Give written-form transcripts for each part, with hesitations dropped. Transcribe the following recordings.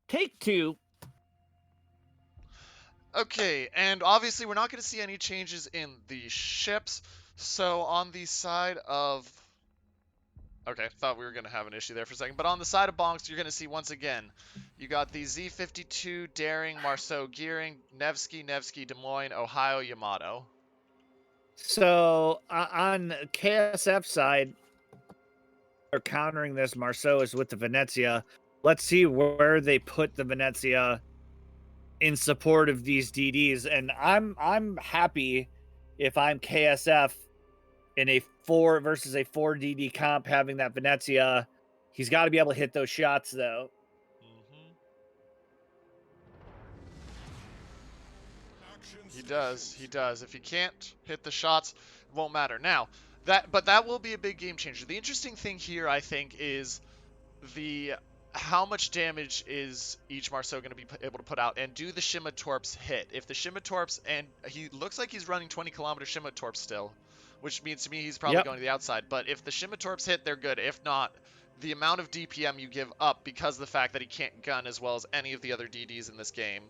Take two. Okay, and obviously we're not going to see any changes in the ships. So on the side of... Okay, thought we were going to have an issue there for a second. But on the side of Bonks, you're going to see once again, you got the Z-52, Daring, Marceau, Gearing, Nevsky, Des Moines, Ohio, Yamato. So on KSF side, they're countering this Marceau is with the Venezia. Let's see where they put the Venezia in support of these DDs. And I'm happy if I'm KSF in a 4 versus a 4 DD comp having that Venezia. He's got to be able to hit those shots though. He does. He does. If he can't hit the shots, it won't matter. Now, that will be a big game changer. The interesting thing here, I think, is the how much damage is each Marceau going to be able to put out, and do the Shima Torps hit? If the Shima Torps, and he looks like he's running 20-kilometer Shima Torps still, which means to me he's probably going to the outside. But if the Shima Torps hit, they're good. If not, the amount of DPM you give up because of the fact that he can't gun as well as any of the other DDs in this game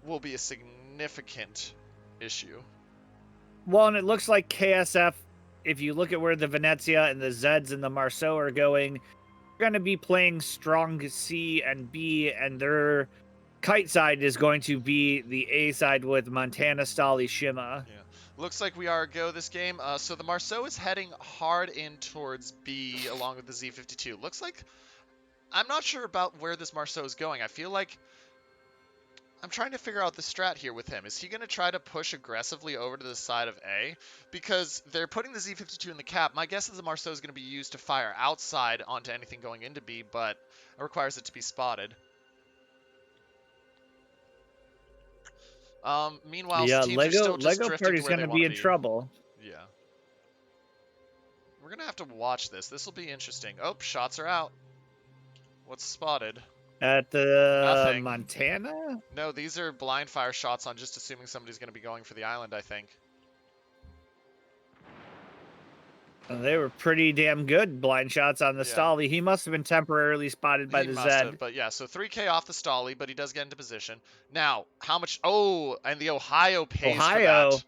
will be a significant issue. Well, and it looks like KSF, if you look at where the Venezia and the Zeds and the Marceau are going, going to be playing strong C and B, and their kite side is going to be the A side with Montana, Stali, Shima. Yeah. Looks like we are a go this game. So the Marceau is heading hard in towards B along with the Z-52. Looks like... I'm not sure about where this Marceau is going. I feel like... I'm trying to figure out the strat here with him. Is he going to try to push aggressively over to the side of A? Because they're putting the Z-52 in the cap. My guess is the Marceau is going to be used to fire outside onto anything going into B, but it requires it to be spotted. Meanwhile, yeah, teams are still just Lego drifting to Party's where going they to want be to in be. trouble. Yeah. We're going to have to watch this. This will be interesting. Oh, shots are out. What's spotted? At the Nothing. Montana? No, these are blind fire shots on just assuming somebody's going to be going for the island, I think. They were pretty damn good blind shots on the Stali. He must have been temporarily spotted by the Zed. But yeah, so 3K off the Stali, but he does get into position. Now, how much... Oh, and the Ohio pays for that.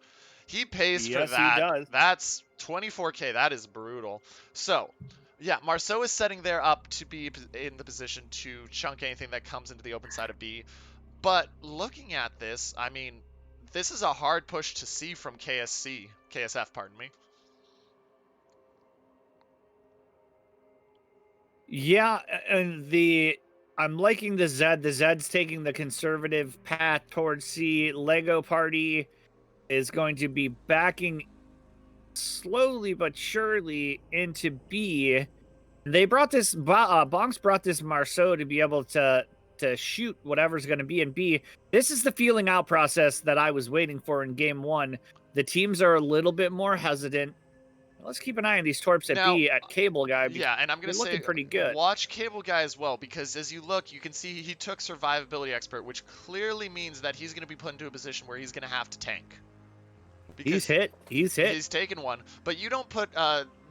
He pays for that. He does. That's 24K. That is brutal. So, yeah, Marceau is setting there up to be in the position to chunk anything that comes into the open side of B. But looking at this, I mean, this is a hard push to see from KSF, pardon me. Yeah, and I'm liking the Zed. The Zed's taking the conservative path towards C. Lego Party is going to be backing slowly but surely into B. They brought this Bonks brought this Marceau to be able to shoot whatever's going to be in B. This is the feeling out process that I was waiting for in game 1. The teams are a little bit more hesitant. Let's keep an eye on these Torps at B at Cable Guy. Yeah, and I'm going to say, looking pretty good. Watch Cable Guy as well, because as you look, you can see he took Survivability Expert, which clearly means that he's going to be put into a position where he's going to have to tank. He's hit. He's taken one, but you don't put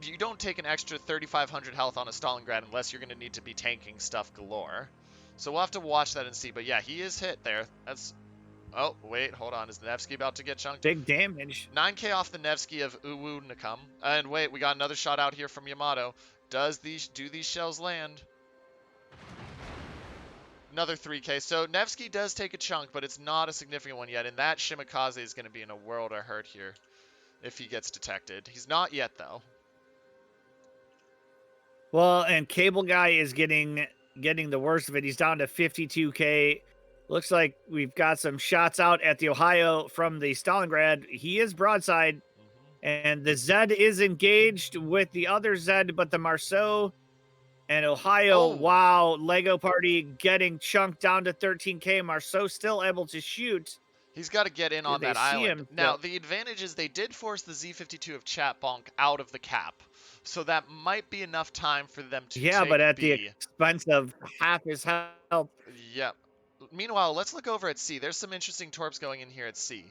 you don't take an extra 3,500 health on a Stalingrad unless you're going to need to be tanking stuff galore. So we'll have to watch that and see. But yeah, he is hit there. That's... Oh, wait, hold on. Is the Nevsky about to get chunked? Big damage. 9K off the Nevsky of Uwu Nakam. And wait, we got another shot out here from Yamato. Do these shells land? Another 3K. So Nevsky does take a chunk, but it's not a significant one yet. And that Shimakaze is going to be in a world of hurt here if he gets detected. He's not yet, though. Well, and Cable Guy is getting the worst of it. He's down to 52K. Looks like we've got some shots out at the Ohio from the Stalingrad. He is broadside, and the Zed is engaged with the other Zed, but the Marceau and Ohio, wow, Lego Party getting chunked down to 13K. Marceau still able to shoot. He's got to get in on that island. Now, the advantage is they did force the Z-52 of Chat Bonk out of the cap. So that might be enough time for them to take but at B. the expense of half his health. Yep. Meanwhile, let's look over at C. There's some interesting Torps going in here at C.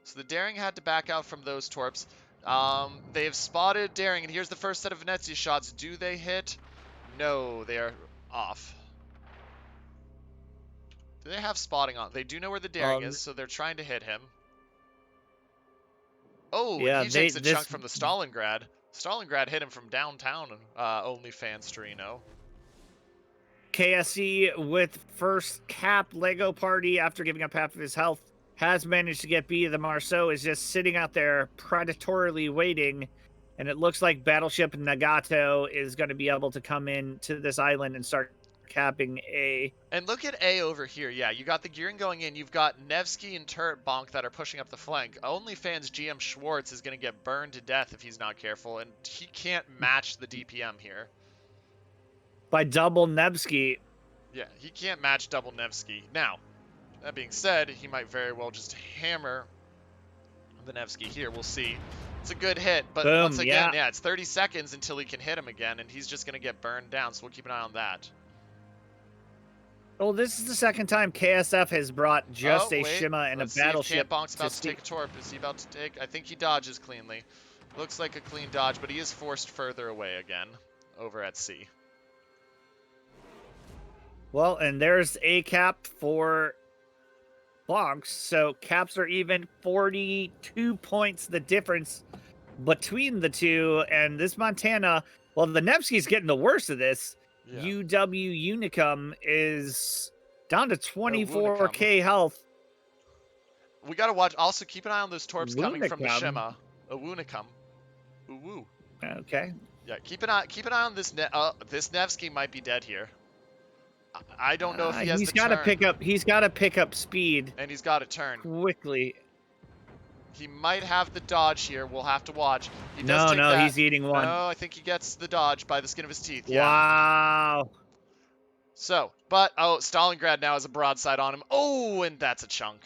So the Daring had to back out from those Torps. They have spotted Daring, and here's the first set of Venezia shots. Do they hit? No, they are off. They have spotting on. They do know where the Daring is, so they're trying to hit him. Oh, yeah, and he takes a chunk from the Stalingrad. Stalingrad hit him from downtown, OnlyFans Torino. KSC with first cap Lego party after giving up half of his health has managed to get B. The Marceau is just sitting out there predatorily waiting, and it looks like Battleship Nagato is going to be able to come in to this island and start capping A. And look at A over here. Yeah, you got the gearing going in. You've got Nevsky and Turret Bonk that are pushing up the flank. OnlyFans GM Schwartz is going to get burned to death if he's not careful, and he can't match the DPM here. By double Nevsky. Yeah, he can't match double Nevsky. Now, that being said, he might very well just hammer the Nevsky here. We'll see. It's a good hit, but Boom, once again, yeah, it's 30 seconds until he can hit him again, and he's just going to get burned down, so we'll keep an eye on that. Well, this is the second time KSF has brought just a Shima and a Battleship. Bonk's about to take a torp. Is he about to take? I think he dodges cleanly. Looks like a clean dodge, but he is forced further away again over at C. Well, and there's a cap for Bonks. So caps are even 42 points the difference between the two. And this Montana, well, the Nevsky's getting the worst of this. Yeah. UW Unicum is down to 24k health. We got to watch. Also, keep an eye on those torps coming from the Shima. Unicum. Ooh. Okay. Yeah, keep an eye on this. This Nevsky might be dead here. I don't know if he has the turn. He's got to pick up speed. And he's got to turn quickly. He might have the dodge here. We'll have to watch. He does no, he's eating one. No, I think he gets the dodge by the skin of his teeth. Yeah. Wow. So, but, Stalingrad now has a broadside on him. Oh, and that's a chunk.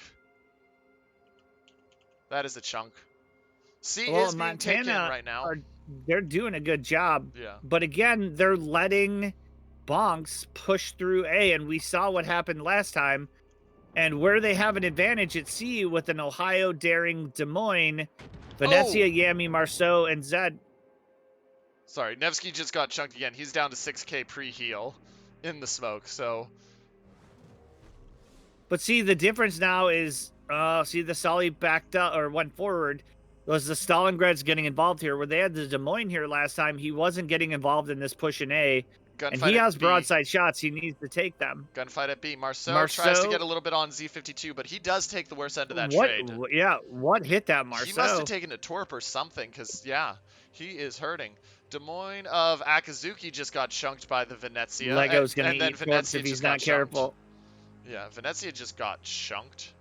That is a chunk. C is being taken right now. They're doing a good job. Yeah. But again, they're letting Bonks push through A, and we saw what happened last time. And where they have an advantage at C with an Ohio, Daring, Des Moines, Venezia, Yami, Marceau, and Zed. Sorry, Nevsky just got chunked again. He's down to 6k pre-heal in the smoke, so. But see, the difference now is, see, the Sully backed up or went forward. Was the Stalingrad's getting involved here? Where they had the Des Moines here last time, he wasn't getting involved in this push in A. Gunfight and he has broadside shots. He needs to take them. Gunfight at B. Marceau tries to get a little bit on Z52, but he does take the worst end of that trade. Yeah, what hit that Marceau? He must have taken a torp or something, because, yeah, he is hurting. Des Moines of Akazuki just got chunked by the Venezia. Lego's going to eat torps if he's not careful. Yeah, Venezia just got chunked.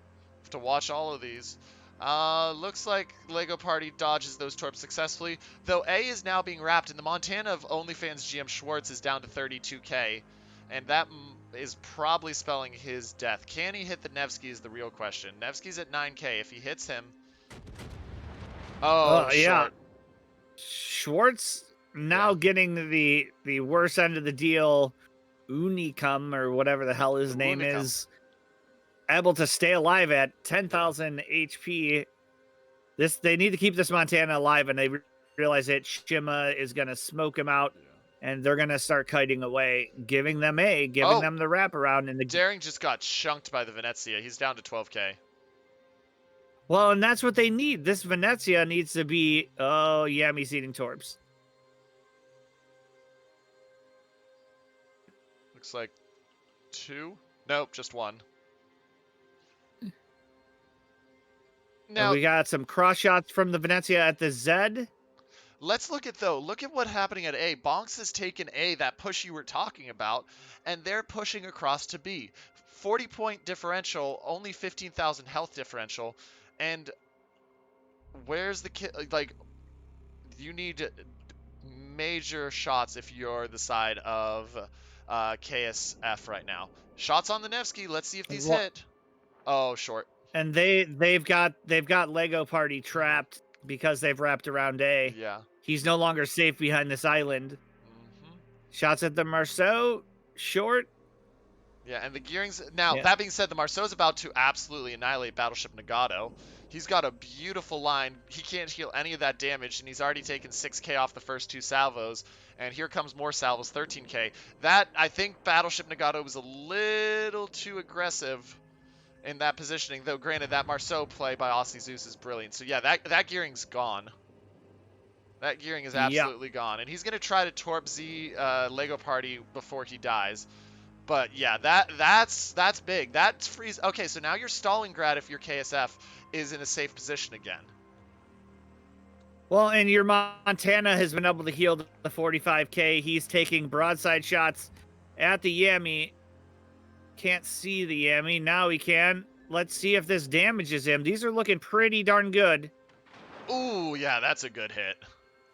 Have to watch all of these. Looks like Lego Party dodges those torps successfully, though A is now being wrapped, and the Montana of OnlyFans GM Schwartz is down to 32k, and that is probably spelling his death. Can he hit the Nevsky is the real question. Nevsky's at 9k. If he hits him... yeah. Schwartz now getting the worst end of the deal. Unicum, or whatever the hell his name is, able to stay alive at 10,000 HP. They need to keep this Montana alive, and they realize that Shima is going to smoke him out, and they're going to start kiting away, giving them them the wraparound. And the Daring just got chunked by the Venezia. He's down to 12k. Well, and that's what they need. This Venezia needs to be, Yami's eating torps. Looks like 2. Nope, just 1. Now we got some cross shots from the Venezia at the Z. Let's look at what's happening at A. Bonks has taken A, that push you were talking about, and they're pushing across to B. 40-point differential, only 15,000 health differential, and where's the like? You need major shots if you're the side of KSF right now. Shots on the Nevsky. Let's see if these hit. Oh, short. And they've got Lego Party trapped because they've wrapped around A. Yeah. He's no longer safe behind this island. Shots at the Marceau, short. Yeah, and the gearings... Now, Yeah. that being said, the Marceau's about to absolutely annihilate Battleship Nagato. He's got a beautiful line. He can't heal any of that damage, and he's already taken 6k off the first 2 salvos. And here comes more salvos, 13k. That, I think Battleship Nagato was a little too aggressive in that positioning, though granted, that Marceau play by Aussie Zeus is brilliant. So yeah, that gearing's gone. That gearing is Yeah. absolutely gone. And he's going to try to torp Z Lego Party before he dies. But yeah, that's big. That frees. Okay, so now your Stalingrad, if you're KSF, is in a safe position again. Well, and your Montana has been able to heal the 45k. He's taking broadside shots at the Yami. Can't see the Yami. Now he can. Let's see if this damages him. These are looking pretty darn good. Ooh, yeah, that's a good hit.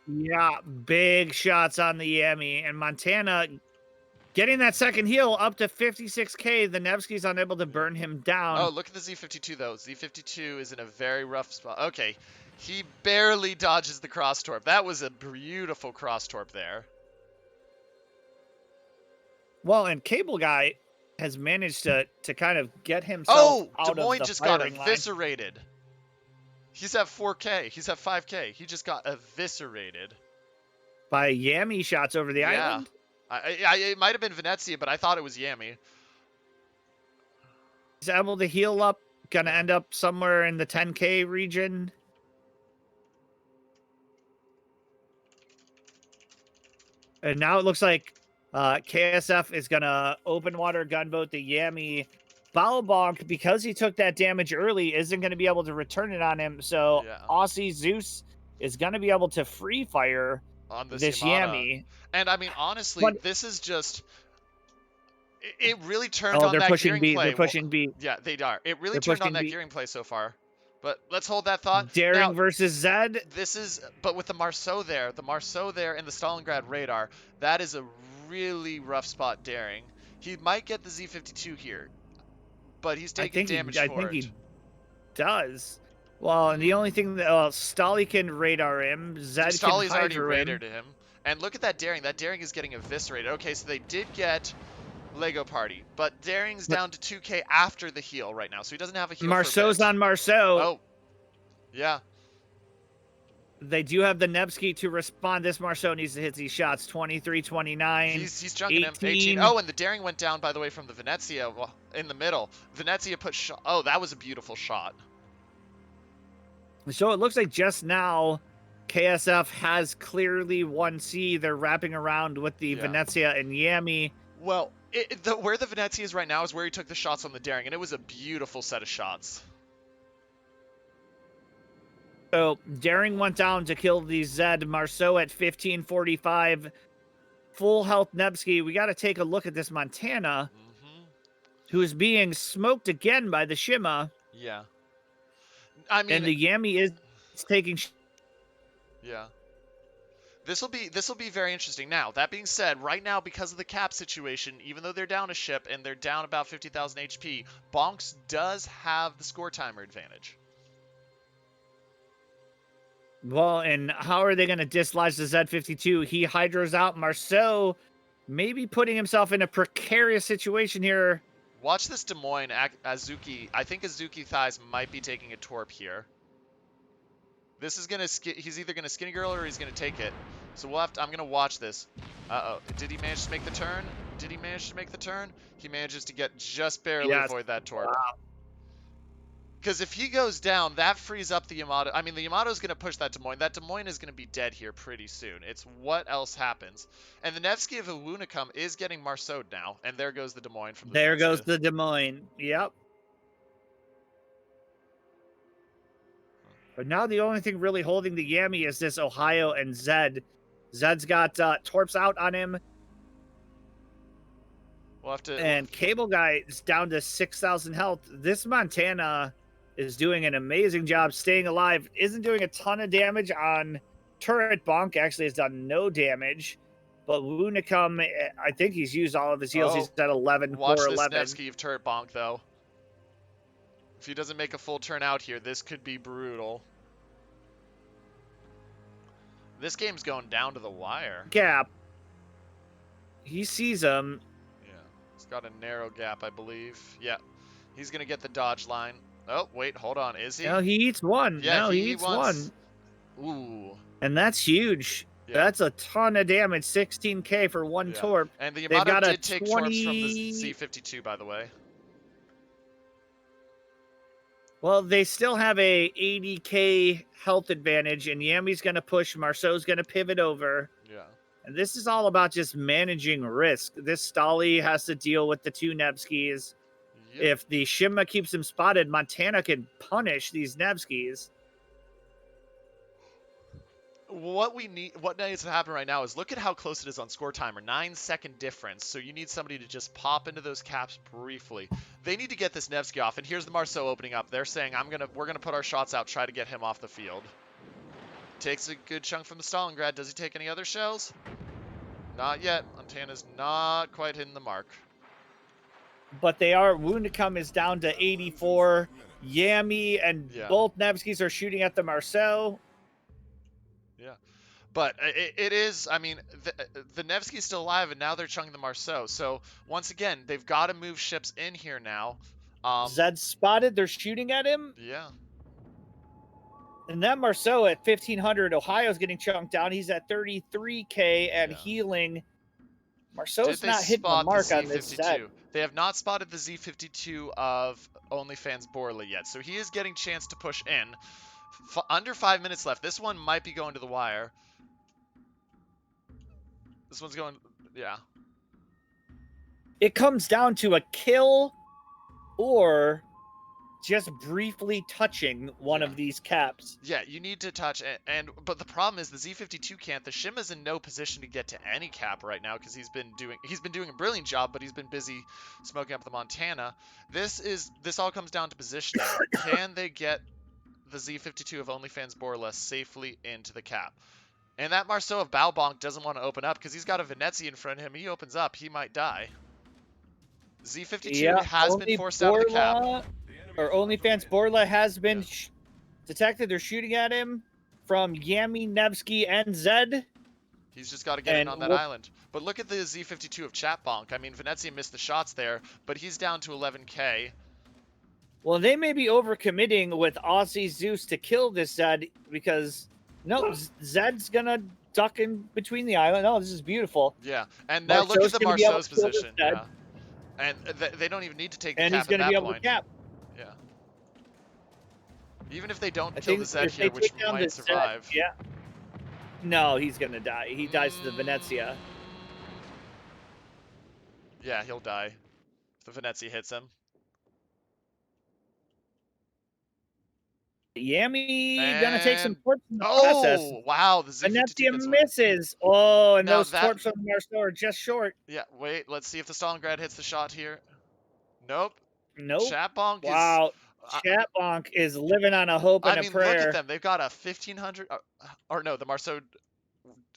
Yeah, big shots on the Yami. And Montana getting that second heal up to 56k. The Nevsky's unable to burn him down. Oh, look at the Z52, though. Z52 is in a very rough spot. Okay, he barely dodges the cross torp. That was a beautiful cross torp there. Well, and Cable Guy has managed to kind of get himself out Des Moines of the just got firing line. eviscerated. He's at 4k. He's at 5k. He just got eviscerated. By Yami shots over the island? It might have been Venezia, but I thought it was Yami. He's able to heal up. Gonna end up somewhere in the 10k region. And now it looks like KSF is gonna open water gunboat the Yami. Bonk, because he took that damage early, isn't going to be able to return it on him. So Yeah. Aussie Zeus is going to be able to free fire on this Yami. And I mean, honestly, But this is just... It really turned on they're that pushing gearing B. play. They're pushing B. Yeah, they are. It really They're turned on pushing that B. gearing play so far. But let's hold that thought. Daring Now, versus Zed. this is... But with the Marceau there and the Stalingrad radar, that is a really rough spot Daring. He might get the Z52 here, but he's taking damage for it. I think he does. Well, and the only thing that Stolly can radar him, Zed Stolly's can already hydro radared him. And look at that Daring. That Daring is getting eviscerated. Okay, so they did get Lego Party, but Daring's down to 2k after the heal right now, so he doesn't have a heal. Marceau's on Marceau. Oh, yeah. They do have the Nevsky to respond. This Marceau needs to hit these shots. 23, 29, He's junking 18. him. 18. Oh, and the Daring went down, by the way, from the Venezia in the middle. Venezia put shot. Oh, that was a beautiful shot. So it looks like just now KSF has clearly won C. They're wrapping around with the Venezia and Yami. Well, where the Venezia is right now is where he took the shots on the Daring, and it was a beautiful set of shots. So Daring went down to kill the Zed. Marceau at 1545. Full health Nevsky. We got to take a look at this Montana, who is being smoked again by the Shima. Yeah. I mean, and the Yami is taking. Yeah. This will be very interesting. Now, that being said, right now, because of the cap situation, even though they're down a ship and they're down about 50,000 HP, Bonks does have the score timer advantage. Well, and how are they going to dislodge the Z52? He hydros out. Marceau maybe putting himself in a precarious situation here. Watch this Des Moines. Azuki. I think Azuki Thighs might be taking a torp here. This is going to... He's either going to skinny girl or he's going to take it. So we'll have to... I'm going to watch this. Uh-oh. Did he manage to make the turn? Did he manage to make the turn? He manages to get just barely avoid that torp. Wow. Because if he goes down, that frees up the Yamato. I mean, the Yamato's going to push that Des Moines. That Des Moines is going to be dead here pretty soon. It's what else happens. And the Nevsky of Ilunicum is getting Marceau'd now. And there goes the Des Moines from the There Venezia. goes the Des Moines. Yep. But now the only thing really holding the Yami is this Ohio and Zed. Zed's got torps out on him. We'll have to... And Cable Guy is down to 6,000 health. This Montana is doing an amazing job staying alive. Isn't doing a ton of damage on turret. Bonk actually has done no damage. But Lunicum, I think he's used all of his heals. He's at 11, Watch 4, this 11. Nevsky of turret Bonk, though. If he doesn't make a full turn out here, this could be brutal. This game's going down to the wire. Gap. He sees him. Yeah. He's got a narrow gap, I believe. Yeah. He's going to get the dodge line. Oh, wait, hold on. Is he? No, he eats one. Yeah, No, he he eats wants... one. Ooh. And that's huge. Yeah. That's a ton of damage. 16k for one Yeah. torp. And the They've Yamato got a did take torps from the Z52, by the way. Well, they still have a 80k health advantage, and Yami's going to push. Marceau's going to pivot over. Yeah. And this is all about just managing risk. This Stolly has to deal with the two Nevskis. Yep. If the Shima keeps him spotted, Montana can punish these Nevskis. What needs to happen right now is look at how close it is on score timer. 9-second difference. So you need somebody to just pop into those caps briefly. They need to get this Nevsky off. And here's the Marceau opening up. They're saying we're gonna put our shots out, try to get him off the field. Takes a good chunk from the Stalingrad. Does he take any other shells? Not yet. Montana's not quite hitting the mark. But they are. Woundicum is down to 84. Yami and both Nevskis are shooting at the Marceau. Yeah. But it is, I mean, the Nevsky's still alive, and now they're chunking the Marceau. So, once again, they've got to move ships in here now. Zed's spotted. They're shooting at him. Yeah. And that Marceau at 1,500. Ohio's getting chunked down. He's at 33k and healing. Marceau's not hitting the mark on this set. They have not spotted the Z52 of OnlyFans Borla yet. So, he is getting chance to push in. Under 5 minutes left. This one might be going to the wire. This one's going, yeah. It comes down to a kill or just briefly touching one of these caps. Yeah, you need to touch it. But the problem is the Z52 can't. The Shima's in no position to get to any cap right now because he's been doing a brilliant job, but he's been busy smoking up the Montana. This all comes down to positioning. Can they get the Z52 of OnlyFans Borla safely into the cap? And that Marceau of Bonk doesn't want to open up because he's got a Venezia in front of him. He opens up, he might die. Z52 has been forced out of the cap. Or OnlyFans Borla has been detected. They're shooting at him from Yami, Nevsky, and Zed. He's just got to get in on that island. But look at the Z52 of Bonk. I mean, Venezia missed the shots there, but he's down to 11k. Well, they may be overcommitting with Aussie Zeus to kill this Zed because no, Zed's gonna duck in between the island. Oh, this is beautiful. Yeah, and now look at the Marceau's position. Yeah. And they don't even need to take the cap. And he's gonna be able to cap. Yeah. Even if they don't kill the Zed here, which might survive. Zed, yeah. No, he's gonna die. He dies to the Venezia. Yeah, he'll die if the Venezia hits him. Yami gonna take some torps in the process. Oh, wow. The Venezia misses. Oh, and those torps on the Marceau are just short. Yeah, wait. Let's see if the Stalingrad hits the shot here. Nope. Nope. Bonk is... Wow. Bonk is living on a hope and a prayer. Look at them. They've got a 1,500... Or no, the Marceau...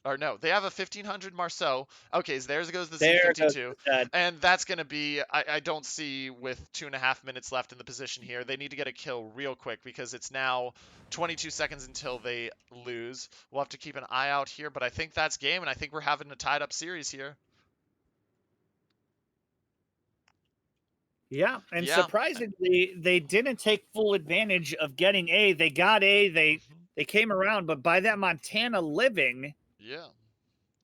Or no, they have a 1,500 Marceau. Okay, so there goes the Z52. And that's going to be, I don't see with 2.5 minutes left in the position here. They need to get a kill real quick because it's now 22 seconds until they lose. We'll have to keep an eye out here, but I think that's game, and I think we're having a tied-up series here. Yeah, and surprisingly, they didn't take full advantage of getting A. They got A, they came around, but by that Montana living... Yeah.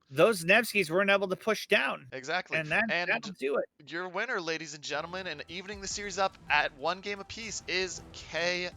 Those Nevskis weren't able to push down. Exactly. And that'll do it. Your winner, ladies and gentlemen, and evening the series up at 1 game apiece is KSF.